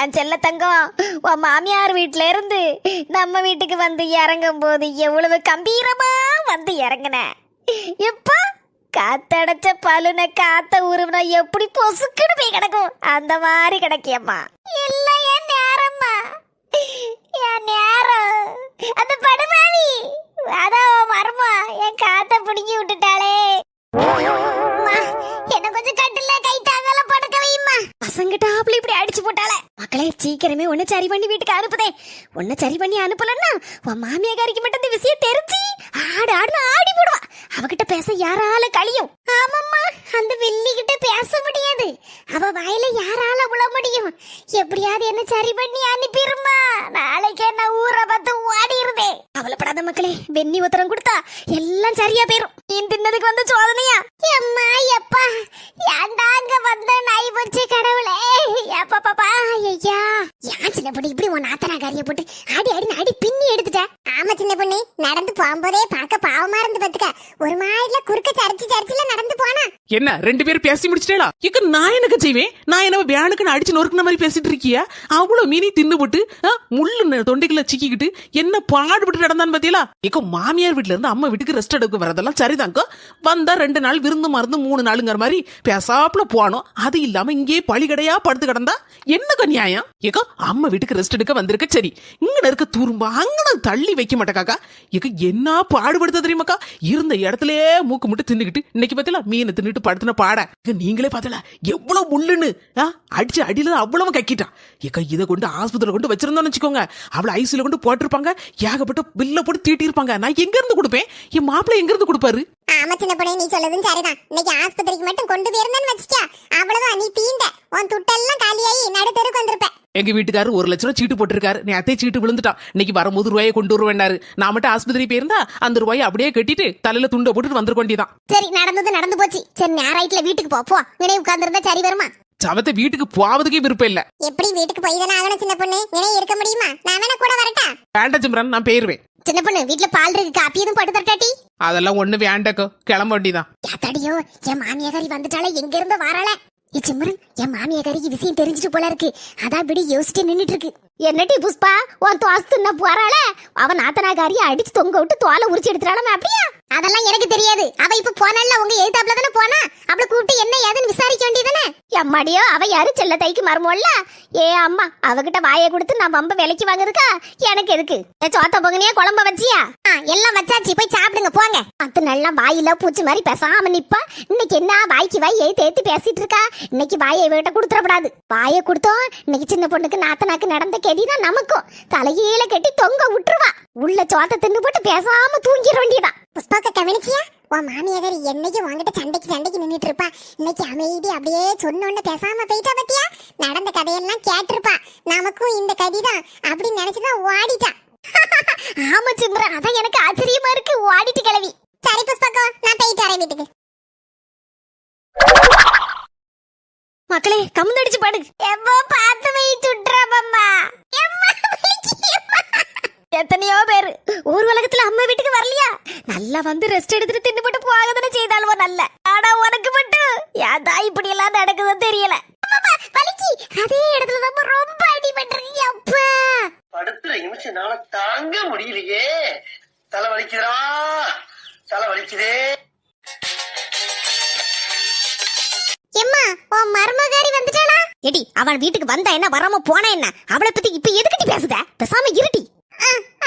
என் செல்ல தங்கம், உன் மாமியார் வீட்டுல இருந்து நம்ம வீட்டுக்கு வந்து இறங்கும் போது எவ்வளவு கம்பீரமா வந்து இறங்குன. எப்ப காத்தடைச்ச பலுன காத்த உருவனா எப்படி பொசுக்குன்னு போய் கிடக்கும் அந்த மாதிரி கிடக்கியம்மா. இல்ல என் நேரம்மா, என் நேரம். அந்த படுமாவி அதான் மரமா என் காத்த பிடிங்கி விட்டுட்டாளே. என்ன கொஞ்சம் கட்டில கை தாங்கல படுக்க வையுமா. பசங்கிட்ட ஆப்ல இப்படி அடிச்சு போட்டாளே. மக்களே சீக்கிரமே ஒன்னு சரி பண்ணி வீட்டுக்கு அனுப்புதே. ஒன்னு சரி பண்ணி அனுப்பலன்னா உன் மாமியாரிக்கு மட்டும் இந்த விஷயம் தெரிஞ்சு ஆடு ஆடுன்னு ஆடி போடுவா. அவகிட்ட பேச யாரால கழியும்? ஆமாம்மா, அந்த வெள்ளி கிட்ட பேச முடியாது. அவ வாயில யாரால விழ முடியும்? எப்படியாவது என்ன சரி பண்ணி அனுப்பிருமா. நாளைக்கு என்ன ஊரை பார்த்து ஓடிருதே. கவலைப்படாத மக்களே, வெண்ணி உத்தரம் கொடுத்தா எல்லாம் சரியா போயிரும். நீ தின்னதுக்கு வந்து சோதனையா? எம்மா எப்பா, ஏண்டா அங்க வந்த நாய் போச்சு கடவுளே. எப்பா பாப்பா, ஐயா ஏன் சின்ன பொண்ணு இப்படி உன் நாத்தனா காரிய போட்டு ஆடி ஆடி நாடி பின்னி எடுத்துட்ட? ஆமா சின்ன பொண்ணு, நடந்து போகும்போதே பார்க்க பாவமா இருந்து பத்துக்க. ஒரு மாதிரில குறுக்க சரிச்சுல நடந்து போனா. என்ன ரெண்டு பேரும் பேசி முடிச்சிட்டேடா? இக்க நான் எனக்கு செய்வேன். நான் என்ன வேணுக்கு அடிச்சு நொறுக்குன மாதிரி பேசிட்டு இருக்கியா? அவ்வளவு மீனி தின்னு போட்டு முள்ளு தொண்டைக்குள்ள சிக்கிக்கிட்டு என்ன பாடுபட்டு நடந்தான்னு பாத்தீங்களா? இக்க மாமியார் வீட்டுல இருந்து அம்மா வீட்டுக்கு ரெஸ்ட் எடுக்க வரதெல்லாம் சரிதாங்க. வந்தா 2 நாள் விருந்து மருந்து 3 நாளுங்கிற மாதிரி பேசாப்புல போனோம். அது இல்லாம இங்கே பழிகடையா படுத்து கிடந்தா என்னக்க நியாயம்? ஏக்கா அம்மா வீட்டுக்கு ரெஸ்ட் எடுக்க வந்திருக்க சரி, இங்க இருக்க துரும்பா அங்கன தள்ளி வைக்க மாட்டேக்காக்கா. ஏக்கா என்ன பாடுபடுத்த தெரியுமாக்கா? இருந்த இடத்துலயே மூக்கு முட்டு தின்னுக்கிட்டு இன்னைக்கு பாத்தீங்களா மீனை தின்னுட்டு படுத்துன பாட. நீங்களே பாத்தல எவ்வளவு முள்ளுன்னு அடிச்சு அடியில அவ்வளவு கக்கிட்டான். ஏக்கா இதை கொண்டு ஆஸ்பத்திரியில கொண்டு வச்சிருந்தோம்னு வச்சுக்கோங்க, அவளை ஐசில கொண்டு போட்டிருப்பாங்க, ஏகப்பட்ட பில்ல போட்டு தீட்டி இருப்பாங்க. நான் எங்க இருந்து கொடுப்பேன்? என் மாப்பிள்ளை எங்க இருந்து கொடுப்பாரு? ஆமா சின்ன பொண்ணே, நீ சொல்லதும் சரிதான். இன்னைக்கு ஆஸ்பத்திரிக்கு மட்டும் கொண்டு போயிருந்தேன்னு வச்சுக்க, அவ்வளவுதான் நீ தீண்ட. உன் துட்டெல்லாம் காலியாகி நடுத்தருக்கு வந்திருப்ப. எங்க வீட்டுக்காரு 1 லட்சம் ரூபாய் சீட்டு போட்டிருக்காரு. நீ அத்தை சீட்டு விழுந்துட்டான். இன்னைக்கு வரும்போது ரூபாயை கொண்டு வருவேன்னாரு. நான் மட்டும் ஆஸ்பத்திரி போயிருந்தா அந்த ரூபாயை அப்படியே கட்டிட்டு தலையில துண்டை போட்டுட்டு வந்துருக்க வேண்டியதான். சரி, நடந்தது நடந்து போச்சு. சரி நேராயிட்டுல வீட்டுக்கு போ. வினை உட்கார்ந்துருந்தா சரி வருமா? சவத்தை வீட்டுக்கு போவதுக்கே விருப்பம் இல்ல. எப்படி வீட்டுக்கு போய் தானே ஆகணும் சின்ன பொண்ணு. வினை இருக்க முடியுமா? நான் வேணா கூட வரட்டா? வேண்டாம் சிம்ரன், நான் போயிருவேன். சின்ன பொண்ணு வீட்டுல பால் இருக்கு, காப்பி எதுவும் போட்டு தரட்டாட்டி? அதெல்லாம் ஒண்ணு வேண்டாக்கோ, கிளம்ப வேண்டியதான். யாத்தாடியோ, என் மாமியாரி வந்துட்டாலே எங்க இருந்து வாராள? சிம்ரன், என் மாமியாரிக்கு விஷயம் தெரிஞ்சிட்டு போல இருக்கு. அதான் இப்படி யோசிச்சு நின்னுட்டு இருக்கு. என்னடி புஷ்பா, உன் தோஸ்து போறாள? அவன் நாத்தனாகாரிய அடிச்சு தொங்க விட்டு தோலை உரிச்சு எடுத்துறாளா? அப்படியா? அதெல்லாம் எனக்கு தெரியாது. அவ இப்ப போனால உங்க எழுத்தாப்புல தானே போனா. அவளை கூப்பிட்டு என்ன ஏதுன்னு விசாரிக்க வேண்டியதானே? அம்மாடியோ, அவ யாரு செல்ல தைக்கு மரமோல்ல. ஏ அம்மா, அவகிட்ட வாயை கொடுத்து நான் வம்ப விலைக்கு வாங்குறதுக்கா? எனக்கு எதுக்கு? சோத்த பொங்கனியா குழம்ப வச்சியா? எல்லாம் வச்சாச்சு, போய் சாப்பிடுங்க போங்க. அது நல்லா வாயில பூச்சி மாதிரி பேசாம நிப்பா. இன்னைக்கு என்ன வாய்க்கு வாய் ஏத்தி பேசிட்டு இருக்கா? இன்னைக்கு வாயை வீட்ட கொடுத்துடக்கூடாது. வாயை கொடுத்தோம் இன்னைக்கு சின்ன பொண்ணுக்கு நாத்தனாக்கு நடந்த கெதிதான் நமக்கும் தலையில கட்டி தொங்க விட்டுருவா. உள்ள சோத்த தின்னு போட்டு பேசாம தூங்கிட வேண்டியதா. புஷ்பாக்க கவனிச்சியா? உன் மாமியார் என்னைக்கு உங்ககிட்ட சண்டைக்கு நின்னுட்டு இருப்பா. இன்னைக்கு அமைதி அப்படியே சொன்னோன்னு பேசாம போயிட்டா பத்தியா? நடந்த கதையெல்லாம் கேட்டிருப்பா. நமக்கும் இந்த கதிதான் அப்படின்னு நினைச்சுதான் ஓடிட்டா. ஆமா சிம்ரா, அதான் எனக்கு ஆச்சரியமா இருக்கு. ஓடிட்டு கிளவி. சரி புஷ்பாக்கோ, நான் போயிட்டு வரேன் வீட்டுக்கு. மக்களே கமுந்தடிச்சு பாடு. எவ்வளோ பார்த்து வை சுட்டுறாப்பம்மா. எத்தனையோ பேரு ஊர் உலகத்துல அம்மா வீட்டுக்கு வரலையா? நல்லா வந்து ரெஸ்ட் எடுத்துட்டு தின்னு போட்டு போகதானே செய்தாலும் நல்ல. ஆனா உனக்கு மட்டும் ஏதா இப்படி எல்லாம் நடக்குதுன்னு தெரியல. அதே இடத்துல தான் ரொம்ப அடிபட்டிருக்கீங்க. அப்பா படுத்துற நிமிஷம்னால தாங்க முடியலையே. தலை வலிக்குதா, தலை வலிக்குதே. எம்மா, உன் மருமகாரி வந்துட்டாளா? எடி, அவன் வீட்டுக்கு வந்தா என்ன, வராம போனா என்ன? அவளை பத்தி இப்ப எதுக்கிட்டி பேசுத? பேசாம இருட்டி.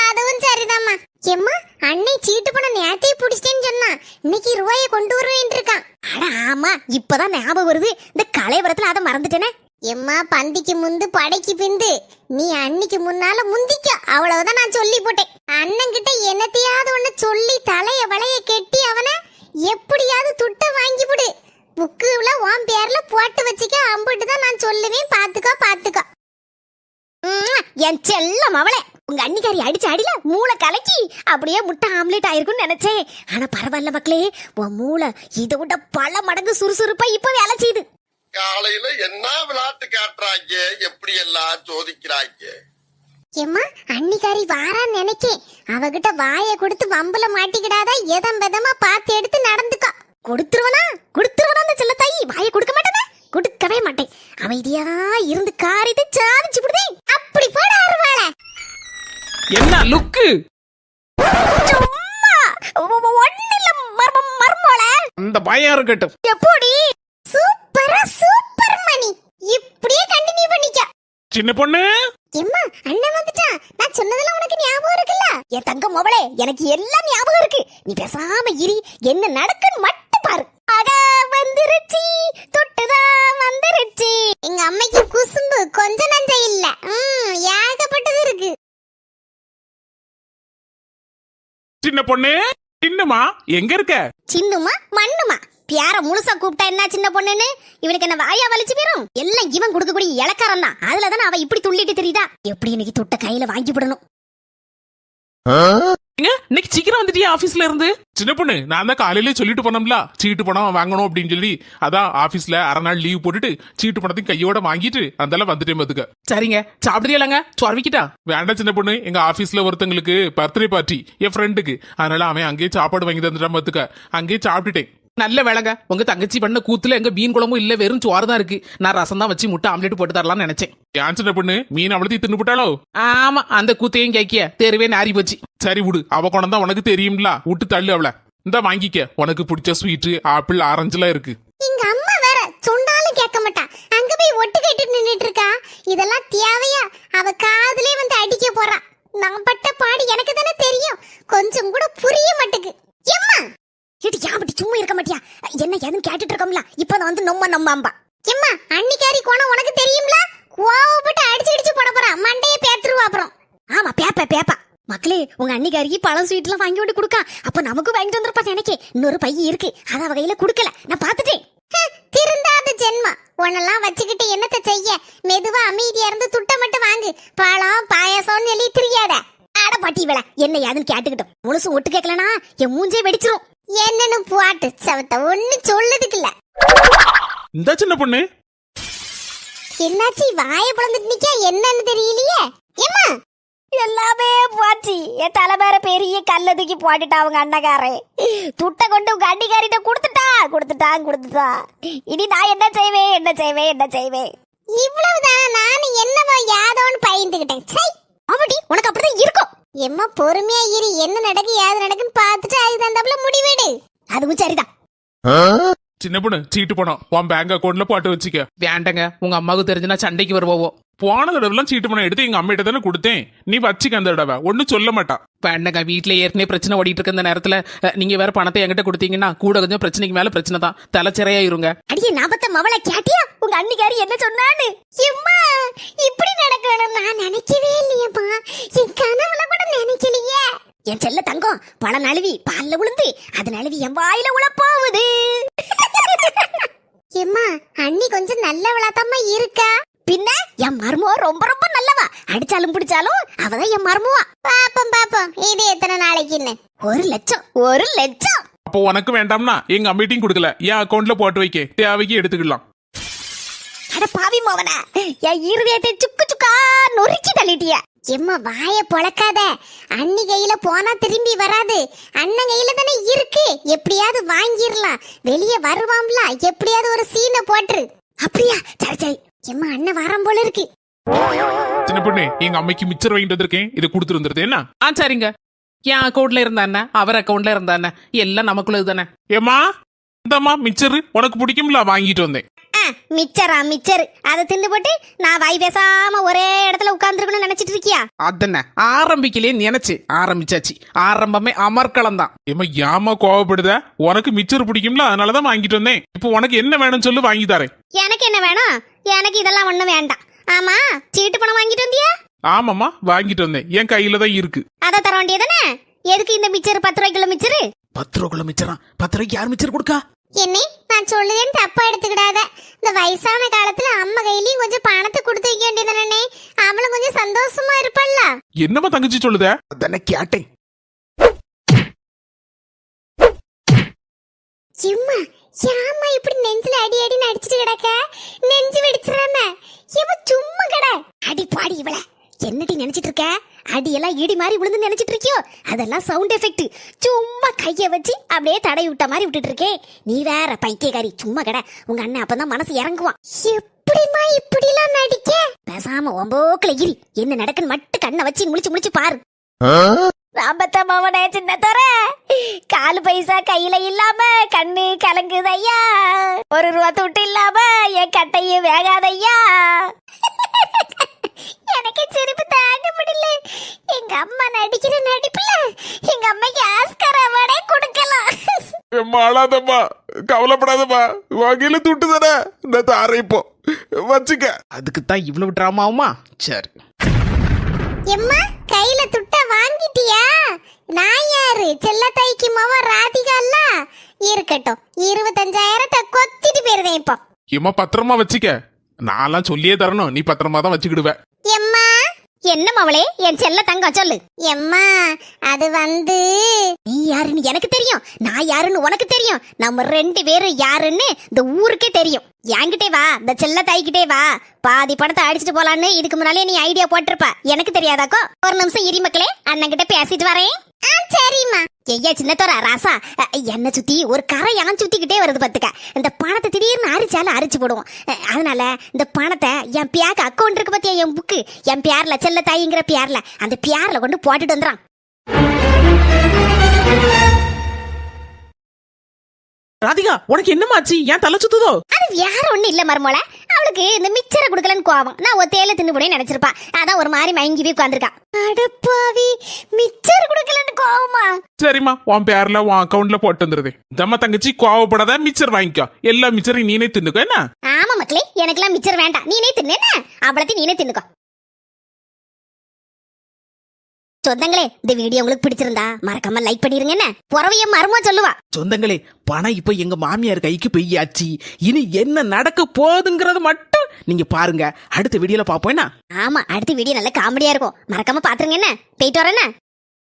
அதுவும் சரிதாம்மா. எம்மா, அன்னை சீட்டு பணம் நேத்தே புடிச்சிட்டேன்னு சொன்னா, இன்னைக்கு ரூபாயை கொண்டு வருவேன் இருக்கான். அட ஆமா, இப்பதான் ஞாபகம் வருது. இந்த கலைவரத்துல அதை மறந்துட்டேனே. எம்மா, பந்திக்கு முந்து படைக்கு பிந்து. நீ அன்னைக்கு முன்னால முந்திக்க, அவ்வளவுதான் நான் சொல்லி போட்டேன். அண்ணன் கிட்ட என்னத்தையாவது ஒண்ணு சொல்லி தலைய வளைய கெட்டி அவனை எப்படியாவது துட்ட வாங்கி விடு. புக்குல உன் பேர்ல போட்டு வச்சுக்க. அம்பிட்டு தான் நான் சொல்லுவேன். பாத்துக்கோ. என் செல்லம் அவளே, உங்க அன்னிக்காரி அடிச்ச அடியில மூளை கலக்கி அப்படியே முட்டை ஆம்லேட் ஆயிருக்கும்னு நினைச்சேன். ஆனா பரவாயில்ல மக்களே, உன் மூளை இதை விட பல மடங்கு சுறுசுறுப்பா இப்ப வேலை செய்யுது. காலையில என்ன விளையாட்டு காட்டுறாங்க, எப்படி எல்லாம் சோதிக்கிறாங்க. எம்மா, அன்னிக்காரி வாரான்னு நினைக்கேன். அவகிட்ட வாயை கொடுத்து வம்புல மாட்டிக்கிடாதா? எதம் விதமா பார்த்து எடுத்து நடந்துக்கோ. கொடுத்துருவனா அந்த செல்ல தாயி? வாயை கொடுக்க மாட்டேனே, கொடுக்கவே மாட்டேன். அமைதியா இருந்து காரியத்தை சாதிச்சு என்ன லுக்கு? சும்மா ஒண்ணில்ல மர்மோல அந்த பயம் இருக்கட்டும். எப்படி சூப்பரா சூப்பர் மணி. இப்படியே கண்டினியூ பண்ணிக்க. சின்ன பொண்ணு எம்மா அண்ணன் வந்துட்டான். நான் சொன்னதெல்லாம் உனக்கு ஞாபகம் இருக்குல்ல? என் தங்க மொபளே, எனக்கு எல்லாம் ஞாபகம் இருக்கு. நீ பேசாம இரு, என்ன நடக்குன்னு மட்டும் பாரு. அட வந்துருச்சு, தொட்டுதான் வந்துருச்சு. எங்க அம்மைக்கு குசும்பு கொஞ்ச நஞ்ச இல்ல. ஏகப்பட்டது இருக்கு. சின்ன பொண்ணு, சின்னமா எங்க இருக்க? சின்னுமா மண்ணுமா பியார முழுசா கூப்பிட்டா என்ன சின்ன பொண்ணுன்னு? இவனுக்கு என்ன வாயா வலிச்சு போயிரும்? எல்லாம் இவன் கொடுக்கக்கூடிய இலக்காரம் தான். அதுலதானே அவ இப்படி துள்ளிட்டு தெரியுதா? எப்படி இன்னைக்கு தொட்ட கையில வாங்கி விடணும். இன்னைக்கு சீக்கிரம் வந்துட்டியா ஆபீஸ்ல இருந்து? சின்ன பொண்ணு, நான் தான் காலையிலே சொல்லிட்டு போனோம்ல, சீட்டு பணம் வாங்கணும் அப்படின்னு சொல்லி. அதான் ஆபீஸ்ல அரை நாள் லீவ் போட்டுட்டு சீட்டு பணத்தையும் கையோட வாங்கிட்டு அந்தால வந்துட்டேன் பாத்துக்க. சரிங்க, சாப்பிடுறீங்களாங்க? சொரவிக்கிட்டா? வேண்டாம் சின்ன பொண்ணு, எங்க ஆபீஸ்ல ஒருத்தங்களுக்கு பர்த்டே பார்ட்டி என் ஃப்ரெண்டுக்கு. அதனால அவன் அங்கேயே சாப்பாடு வாங்கி தந்துட்டான் பாத்துக்க. அங்கேயே சாப்பிட்டுட்டேன். நல்ல வேலைங்க, உங்க தங்கச்சி பண்ண கூத்துல எங்க மீன் குழம்பும் இல்ல, வெறும் சோறு தான் இருக்கு. நான் ரசம் தான் வச்சு முட்டை ஆம்லேட் போட்டு தரலாம்னு நினைச்சேன். ஏன் சின்ன பொண்ணு, மீன் அவ்வளவு தின்னு போட்டாலோ? ஆமா, அந்த கூத்தையும் கேக்கிய தெருவே நாரி போச்சு. சரி விடு, அவ குணம் தான் உனக்கு தெரியும்ல, விட்டு தள்ளு அவளை. இந்த வாங்கிக்க, உனக்கு பிடிச்ச ஸ்வீட் ஆப்பிள் ஆரஞ்சுலாம் இருக்கு. எங்க அம்மா வேற சொன்னாலும் கேட்க மாட்டா. அங்க போய் ஒட்டு கேட்டு நின்னுட்டு இருக்கா. இதெல்லாம் தேவையா? அவ காதுலயே வந்து அடிக்க போறா. நான் பட்ட பாடு எனக்கு தானே தெரியும். கொஞ்சம் கூட புரிய மாட்டேங்குது. எம்மா ஏடி யாபட்டி சும்மா இருக்க மாட்டியா? என்ன ஏதுன்னு கேட்டுட்டு இருக்கோம்ல, இப்பதான் வந்து நம்மாம்பா. எம்மா அன்னிக்காரி கோணம் உனக்கு தெரியும்ல? கோவப்பட்டு அடிச்சு போட போறா. மண்டையை பேத்துருவா அப்புறம். ஆமா பேப்பா. மக்களே, உங்க அன்னிக்காரிக்கு பழம் ஸ்வீட் எல்லாம் வாங்கி விட்டு கொடுக்கா. அப்ப நமக்கு வாங்கிட்டு வந்துருப்பா. எனக்கு இன்னொரு பைய இருக்கு, அத வகையில குடுக்கல, நான் பாத்துட்டேன். திருந்தாத ஜென்மா. உன்னெல்லாம் வச்சுக்கிட்டு என்னத்த செய்ய? மெதுவா அமைதியா இருந்து துட்ட மட்டும் வாங்கு. பழம் பாயசம்னு சொல்லி திரியாத. அட பாட்டி வேலை, என்ன ஏதுன்னு கேட்டுக்கிட்டோம். முழுசும் ஒட்டு கேட்கலனா என் மூஞ்சே வெடிச்சிரும். என்னன்னு பாட்டு சவத்த ஒண்ணு சொல்லுதுக்கு இல்ல. இந்த சின்ன பொண்ணு என்னாச்சு? வாய பிளந்துட்டு நிக்க, என்னன்னு தெரியலையே. ஏம்மா எல்லாமே போச்சு. என் தலைமையில பெரிய கல்ல தூக்கி போட்டுட்டா அவங்க அண்ணகாரே. துட்டை கொண்டு உங்க அண்ணிக்காரிட்ட கொடுத்துட்டா. இனி நான் என்ன செய்வேன்? இவ்வளவுதானா? நானும் என்னவோ யாதோன்னு பயந்துகிட்டேன். சை, ஆமாடி, உனக்கு அப்படிதான் இருக்கும். எம்மா பொறுமையா இரு. என்ன நடக்கு ஏது நடக்குன்னு பார்த்துட்டு அதுக்கு தகுந்தாப்புல முடிவெடு. அதுவும் சரிதான். சின்ன பொண்ணு, சீட்டு பணம் உன் பேங்க் அக்கௌண்ட்ல போட்டு வச்சுக்க. வேண்டங்க, உங்க அம்மாவுக்கு தெரிஞ்சுனா சண்டைக்கு வருவோம். போன தடவைலாம் சீட்டு பணம் எடுத்து எங்க அம்மிட்ட தானே கொடுத்தேன். நீ வச்சுக்க அந்த தடவை, ஒன்னும் சொல்ல மாட்டான். வேண்டங்க, வீட்டுல ஏற்கனவே பிரச்சனை ஓடிட்டு இருக்க இந்த நேரத்துல நீங்க வேற பணத்தை என்கிட்ட கொடுத்தீங்கன்னா கூட கொஞ்சம் பிரச்சனைக்கு மேல பிரச்சனை தான். தலைச்சரையா இருங்க. அடியே நாபத்த மவளை கேட்டியா? உங்க அண்ணிக்காரி என்ன சொன்னான்னு? எம்மா இப்படி நடக்கணும் நான் நினைக்கவே இல்லையேப்பா. என் கனவுல கூட நினைக்கலையே. என் செல்ல தங்கம், பழம் நழுவி பால்ல விழுந்து அது நழுவி என் வாயில உள்ள போகுது. எம்மா அண்ணி கொஞ்சம் நல்லவளாத்தம்மா இருக்கா. பின்ன என் மருமவ ரொம்ப ரொம்ப நல்லவா. அடிச்சாலும் பிடிச்சாலும் அவதான் என் மருமவா. பாப்போம் இது எத்தனை நாளைக்குன்னு. 1 லட்சம். அப்போ உனக்கு வேண்டாம்னா எங்க அம்மிட்டையும் கொடுக்கல, என் அக்கௌண்ட்ல போட்டு வைக்க, தேவைக்கு எடுத்துக்கலாம். அட பாவி மவன, என் இருதயத்தை சுக்கா நொறுக்கி தள்ளிட்டிய. எம்மா வாய பொளக்காத. அண்ணி கையில போனா திரும்பி வராது. அண்ணன் கையில தானே இருக்கு. எப்படியாவது வாங்கிடலாம். வெளியே வருவாம்ல, எப்படியாவது ஒரு சீனை போட்டுரு. அப்படியா? சரி. எம்மா அண்ணன் வரம் போல இருக்கு. சின்ன பொண்ணு, எங்க அம்மைக்கு மிச்சர் வாங்கிட்டு வந்திருக்கேன், இதை கொடுத்துட்டு வந்துருது என்ன? சரிங்க. என் அக்கௌண்ட்ல இருந்தா அவர் அக்கௌண்ட்ல இருந்தா எல்லாம் நமக்குள்ளது தானே. ஏமா இந்தம்மா மிச்சர் உனக்கு பிடிக்கும்ல, வாங்கிட்டு வந்தேன். மிச்சர் அதை தின்னு போட்டு நான் வாய் பேசாம ஒரே இடத்துல உட்கார்ந்துருக்கணும்னு நினைச்சிட்டு இருக்கியா? அதென்ன ஆரம்பிக்கலையே நினைச்சு ஆரம்பிச்சாச்சு. ஆரம்பமே அமர்க்களம் தான். ஏமா கோவப்படுத? உனக்கு மிச்சர் பிடிக்கும்ல, அதனாலதான் வாங்கிட்டு வந்தேன். இப்போ உனக்கு என்ன வேணும்னு சொல்லு, வாங்கி தரேன். எனக்கு என்ன வேணும்? எனக்கு இதெல்லாம் ஒண்ணும் வேண்டாம். ஆமா, சீட்டு பணம் வாங்கிட்டு வந்தியா? ஆமாமா, வாங்கிட்டு வந்தேன். என் கையில தான் இருக்கு. அதை தர வேண்டியதானே? எதுக்கு இந்த மிச்சர்? 10 ரூபாய்க்குள்ள மிச்சரு? 10 ரூபாய்க்குள்ள மிச்சரா? 10 ரூபாய்க்கு யார் மிச்சர் கொடுக்கா? என்னை நான் சொல்லுதேன்னு தப்பா எடுத்துக்கிடாத. இந்த வயசான காலத்துல அம்மா கையிலயும் கொஞ்சம் பணத்தை கொடுத்து வைக்க வேண்டியதானே. அவளும் கொஞ்சம் சந்தோஷமா இருப்பல்ல. என்னமா தங்கச்சி சொல்லுத? அதானே கேட்டேன். எம்மா யாமா இப்படி நெஞ்சில அடி அடின்னு அடிச்சிட்டு கிடக்க? நெஞ்சு வெடிச்சிடாம இவ சும்மா கிட. அடி பாடி இவள என்னடி நினைச்சிட்டு இருக்க? அடி எல்லாம் இடி மாதிரி விழுந்து நினைச்சிட்டு இருக்கியோ? அதெல்லாம் சவுண்ட் எஃபெக்ட். சும்மா கைய வச்சு அப்படியே தடை விட்ட மாதிரி விட்டுட்டு இருக்கேன். நீ வேற பைத்தியக்காரி, சும்மா கிட. உங்க அண்ணன் அப்பதான் மனசு இறங்குவான். எப்படிமா இப்படி எல்லாம் நடிக்க? பேசாம ஒம்போக்குல இரு. என்ன நடக்குன்னு மட்டும் கண்ணை வச்சு முழிச்சு பாரு. ராம்பத்த மாவனே சின்னத்தோர காலு பைசா கையில இல்லாம கண்ணு கலங்குதையா, 1 ரூபா துட்டு இல்லாம என் கட்டையும் வேகாதையா. எனக்கு சிரிப்பு தாங்க முடியல. எங்க அம்மா நடிக்கிற நடிப்புல எங்க அம்மைக்கு ஆஸ்கர் அவார்டே கொடுக்கலாம். அழாதம்மா, கவலைப்படாதம்மா, வகையில துட்டு தானே இந்த தாரை இப்போ வச்சுக்க. அதுக்கு தான் இவ்வளவு டிராமாவுமா? சரி. எம்மா கையில துட்ட வாங்கிட்டியா? நான் யாரு? செல்லத்தாய்க்கு மவ ராதிகால்ல. இருக்கட்டும், 25,000 கொத்திட்டு போயிருந்தேன் இப்போ. இம்மா பத்திரமா வச்சுக்க. நான்லாம் சொல்லியே தரணும், நீ பத்திரமா தான் வச்சுக்கிடுவ. எம்மா என்ன மவளே, என் செல்ல தங்கம் சொல்லு. எம்மா அது வந்து நீ யாருன்னு எனக்கு தெரியும், நான் யாருன்னு உனக்கு தெரியும், நம்ம 2 பேரும் யாருன்னு இந்த ஊருக்கே தெரியும். என்கிட்டே வா, இந்த செல்ல தாய்கிட்டே வா, பாதி பணத்தை அடிச்சுட்டு போலான்னு இதுக்கு முன்னாலே நீ ஐடியா போட்டிருப்ப. எனக்கு தெரியாதாக்கோ? ஒரு நிமிஷம் இரி மக்களே, அண்ணன் கிட்ட பேசிட்டு வரேன். சரிம்மா. ஐயா சின்னத்தோர ராசா, என்ன சுத்தி ஒரு கரையான் சுத்திக்கிட்டே வருது பத்துக்க. இந்த பணத்தை திடீர்னு அரிச்சாலும் அரிச்சு போடுவோம். அதனால இந்த பணத்தை என் பேக்கு அக்கௌண்ட் இருக்கு பத்தியா, என் புக்கு, என் பேர்ல செல்ல தாய்ங்கிற பேர்ல, அந்த பேர்ல கொண்டு போட்டுட்டு வந்துறான். ராதிகா, உனக்கு என்னமாச்சு? ஏன் தலை சுத்துதோ? அது வேற ஒண்ணு இல்ல மருமோல, அவளுக்கு இந்த மிச்சரை குடுக்கலன்னு கோவம். நான் ஒத்தையில தின்னு போனே நினைச்சிருப்பா, அதான் ஒரு மாதிரி மயங்கி போய் உட்காந்துருக்கா. அடப்பாவி, மிச்சர் குடுக்கலன்னு கோவமா? சரிம்மா, உன் பேர்ல உன் அக்கவுண்ட்ல போட்டு வந்துருது. தம்ம தங்கச்சி கோவப்படாத, மிச்சர் வாங்கிக்கோ. எல்லா மிச்சரையும் நீனே தின்னுக்கோ என்ன? ஆமா மக்களே, எனக்கெல்லாம் மிச்சர் வேண்டாம், நீனே தின்னு என்ன, அவ்வளத்தையும் நீனே தின்னுக்கோ. சொந்தங்களே, இந்த வீடியோ உங்களுக்கு பிடிச்சிருந்தா மறக்காம லைக் பண்ணிருங்க. என்ன புறவைய மருமோ சொல்லுவா. சொந்தங்களே, பணம் இப்ப எங்க மாமியார் கைக்கு பெய்யாச்சு. இனி என்ன நடக்க போகுதுங்கிறது மட்டும் நீங்க பாருங்க. அடுத்த வீடியோல பாப்போம் என்ன? ஆமா, அடுத்த வீடியோ நல்ல காமெடியா இருக்கும், மறக்காம பாத்துருங்க. என்ன போயிட்டு வரேன்.